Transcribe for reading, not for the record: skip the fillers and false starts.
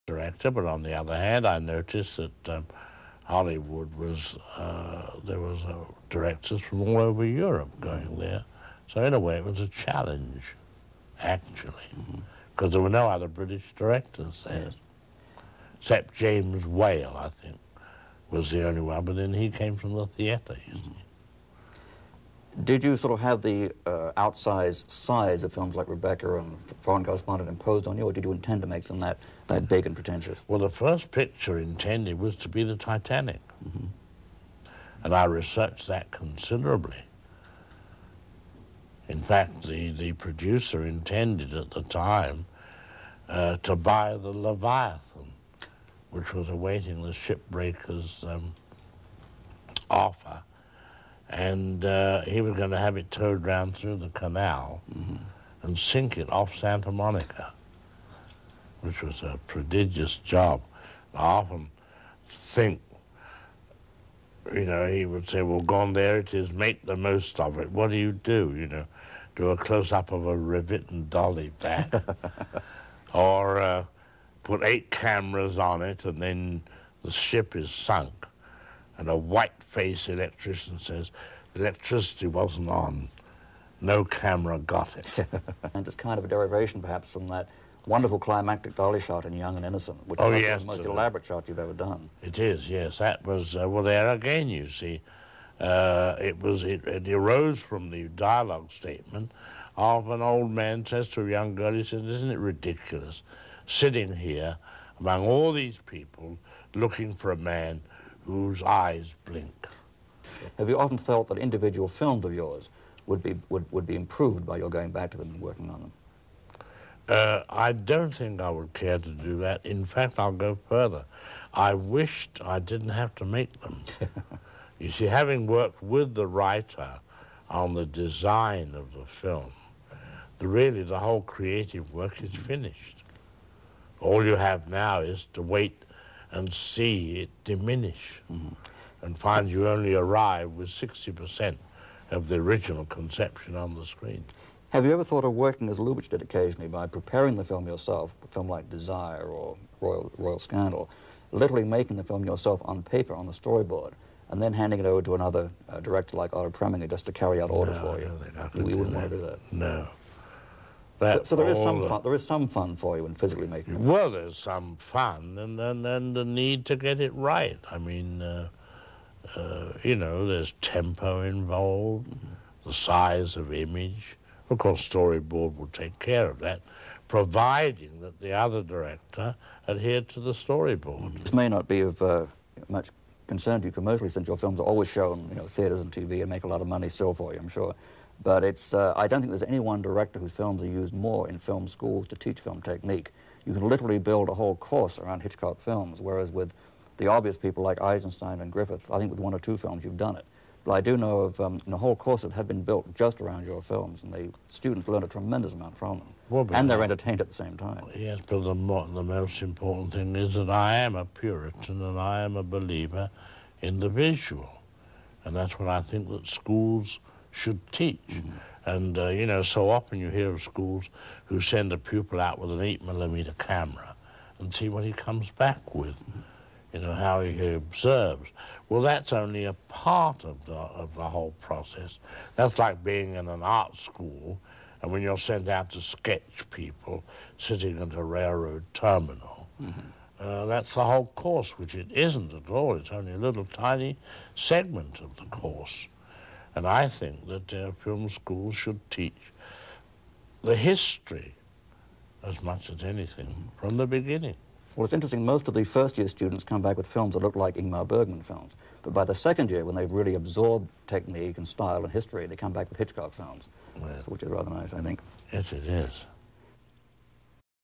director, but on the other hand, I noticed that Hollywood was, there was directors from all over Europe going there. So in a way, it was a challenge, actually, because there were no other British directors there. Yes. Except James Whale, I think, was the only one, but then he came from the theatre, you see. Did you sort of have the outsized size of films like Rebecca and Foreign Correspondent imposed on you, or did you intend to make them that big and pretentious? Well, the first picture intended was to be the Titanic. And I researched that considerably. In fact, the producer intended at the time to buy the Leviathan, which was awaiting the shipbreaker's offer. And he was going to have it towed round through the canal and sink it off Santa Monica, which was a prodigious job. I often think, you know, he would say, well, gone there it is, make the most of it. What do? You know, do a close-up of a rivet and dolly back. Or put 8 cameras on it and then the ship is sunk. And a white-faced electrician says, electricity wasn't on, no camera got it. And it's kind of a derivation, perhaps, from that wonderful climactic dolly shot in Young and Innocent, which is the most elaborate shot you've ever done. It is, yes. That was, well, there again, you see, it arose from the dialogue statement of an old man says to a young girl, he said, isn't it ridiculous, sitting here among all these people looking for a man whose eyes blink. Have you often felt that individual films of yours would be improved by your going back to them and working on them? I don't think I would care to do that. In fact, I'll go further. I wished I didn't have to make them. You see, having worked with the writer on the design of the film, really the whole creative work is finished. All you have now is to wait and see it diminish and find you only arrive with 60% of the original conception on the screen. Have you ever thought of working as Lubitsch did occasionally by preparing the film yourself, a film like Desire or Royal Scandal, literally making the film yourself on paper, on the storyboard, and then handing it over to another director like Otto Preminger just to carry out orders for you? I don't think I could You wouldn't want to do that? No. So there is some fun. There is some fun for you in physically making it. Well, there's some fun, and the need to get it right. I mean, you know, there's tempo involved, the size of image. Of course, storyboard will take care of that, providing that the other director adhered to the storyboard. This may not be of much concern to you commercially, since your films are always shown, you know, theaters and TV and make a lot of money still for you, I'm sure. But it's, I don't think there's any one director whose films are used more in film schools to teach film technique. You can literally build a whole course around Hitchcock films, whereas with the obvious people like Eisenstein and Griffith, I think with 1 or 2 films you've done it. But I do know of whole courses that have been built just around your films, and the students learn a tremendous amount from them. Well, and they're entertained at the same time. Yes, but the most important thing is that I am a Puritan and I am a believer in the visual. And that's what I think that schools should teach. And, you know, so often you hear of schools who send a pupil out with an 8mm camera and see what he comes back with, you know, how he observes. Well, that's only a part of the whole process. That's like being in an art school, and when you're sent out to sketch people sitting at a railroad terminal, that's the whole course, which it isn't at all. It's only a little tiny segment of the course. And I think that film schools should teach the history as much as anything from the beginning. Well, it's interesting, most of the first-year students come back with films that look like Ingmar Bergman films. But by the second year, when they've really absorbed technique and style and history, they come back with Hitchcock films, which is rather nice, I think. Yes, it is.